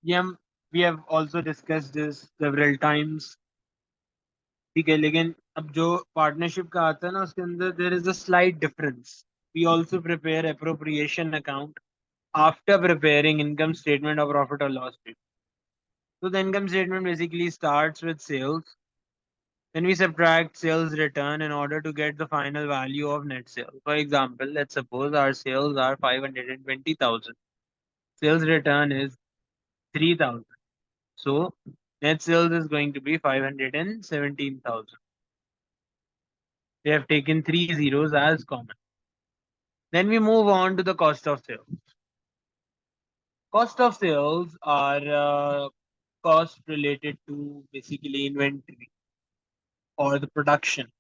ये हम we have also discussed this several times. ठीक है, लेकिन अब जो पार्टनरशिप का आता है ना उसके अंदर there is a slight difference. We also prepare appropriation account after preparing income statement or profit or loss statement. So the income statement basically starts with sales. Then we subtract sales return in order to get the final value of net sales. For example, let's suppose our sales are 520,000. Sales return is 3,000. So net sales is going to be 517,000. We have taken three zeros as common. Then we move on to the cost of sales. Cost of sales are costs related to basically inventory or the production.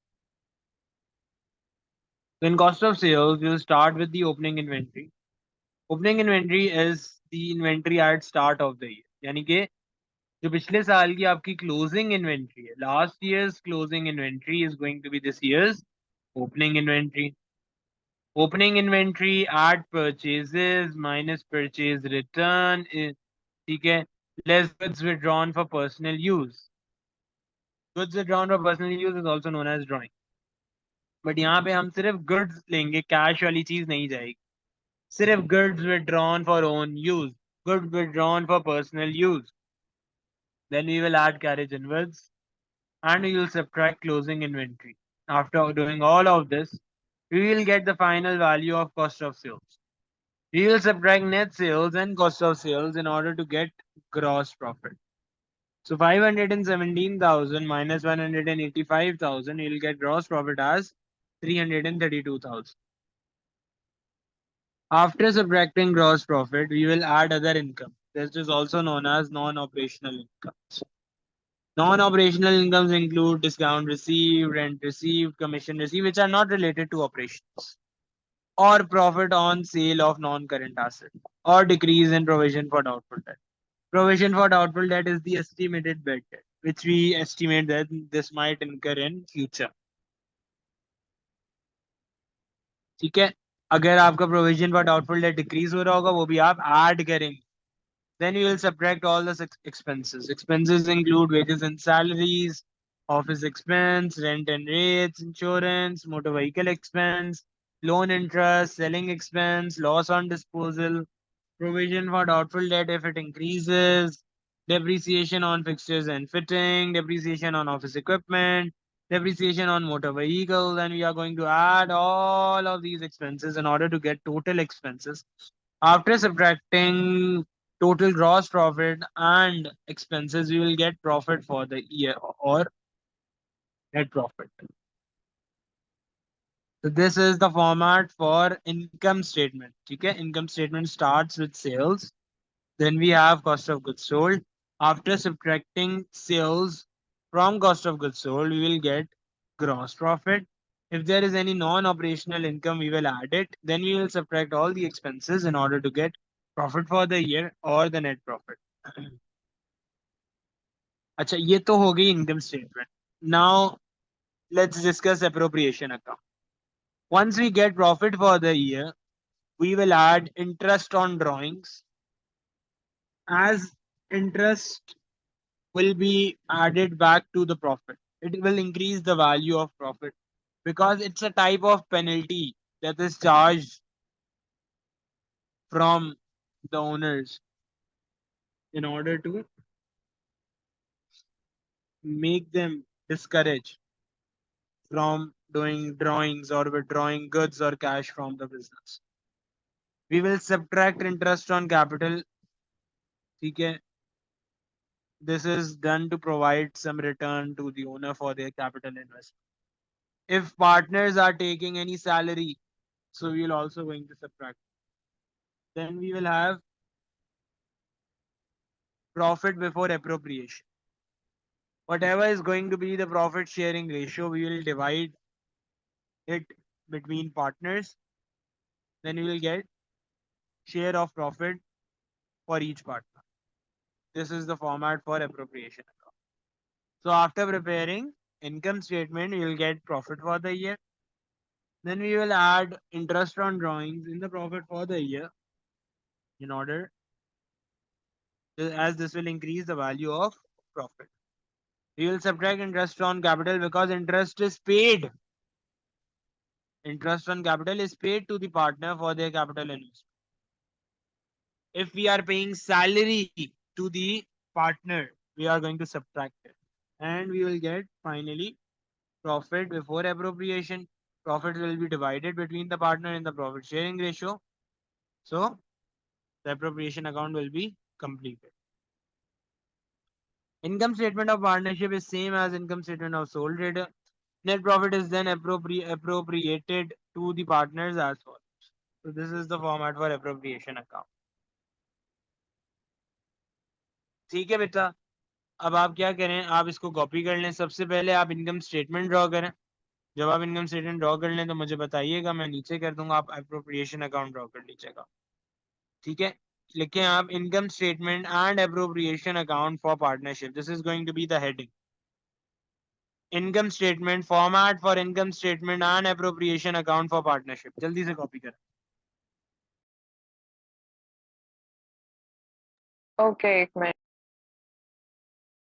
So in cost of sales, we'll start with the opening inventory. Opening inventory is the inventory at start of the year. यानी कि जो पिछले साल की आपकी closing inventory है, last year's closing inventory is going to be this year's opening inventory. Opening inventory at purchases minus purchase return is ठीक है, less goods withdrawn for personal use. Goods withdrawn for personal use is also known as drawing. But यहाँ पे हम सिर्फ goods लेंगे, cash वाली चीज नहीं जाएगी. सिर्फ goods withdrawn for own use, goods withdrawn for personal use. Then we will add carriage inwards and we will subtract closing inventory. After doing all of this, we will get the final value of cost of sales. We will subtract net sales and cost of sales in order to get gross profit. So 517,000 minus 185,000, you will get gross profit as 332,000. After subtracting gross profit, we will add other income. This is also known as non-operational incomes. Non-operational incomes include discount received, rent received, commission received, which are not related to operations, or profit on sale of non-current asset, or decrease in provision for doubtful debt. Provision for doubtful debt is the estimated bad debt, which we estimate that this might incur in future. ठीक है, अगर आपका provision for doubtful debt decrease हो रहा होगा वो भी आप ऐड करेंगे. Then you will subtract all the expenses. Expenses include wages and salaries, office expense, rent and rates, insurance, motor vehicle expense, loan interest, selling expense, loss on disposal, provision for doubtful debt if it increases, depreciation on fixtures and fitting, depreciation on office equipment, depreciation on motor vehicle. Then we are going to add all of these expenses in order to get total expenses. After subtracting total gross profit and expenses, we will get profit for the year or net profit. So this is the format for income statement. Okay, income statement starts with sales. Then we have cost of goods sold. After subtracting sales from cost of goods sold, we will get gross profit. If there is any non-operational income, we will add it. Then we will subtract all the expenses in order to get profit for the year or the net profit. अच्छा, ये तो हो गई income statement. Now let's discuss appropriation account. Once we get profit for the year, we will add interest on drawings. As interest will be added back to the profit, it will increase the value of profit because it's a type of penalty that is charged from the owners in order to make them discourage from doing drawings or withdrawing goods or cash from the business. We will subtract interest on capital. Okay, this is done to provide some return to the owner for their capital investment. If partners are taking any salary, so we will also going to subtract. Then we will have profit before appropriation. Whatever is going to be the profit sharing ratio, we will divide it between partners. Then we will get share of profit for each partner. This is the format for appropriation account. So after preparing income statement, we will get profit for the year. Then we will add interest on drawings in the profit for the year in order as this will increase the value of profit. We will subtract interest on capital because interest is paid. Interest on capital is paid to the partner for their capital investment. If we are paying salary to the partner, we are going to subtract it. And we will get finally profit before appropriation. Profit will be divided between the partner in the profit sharing ratio. So the appropriation account will be completed. Income statement of partnership is same as income statement of sole trader. Net profit is then appropriated to the partners as follows. So this is the format for appropriation account. ठीक है बेटा, अब आप क्या करें, आप इसको copy कर लें. सबसे पहले आप इनकम स्टेटमेंट ड्रॉ करें. जब आप इनकम स्टेटमेंट ड्रॉ कर लें तो मुझे बताइएगा, मैं नीचे कर दूंगा, आप अप्रोप्रिएशन अकाउंट ड्रॉ कर लीजिएगा. ठीक है, लिखें आप income statement and appropriation account for partnership. This is going to be the heading. Income statement, format for income statement and appropriation account for partnership. जल्दी से कॉपी करें. ओके, एक मिनट.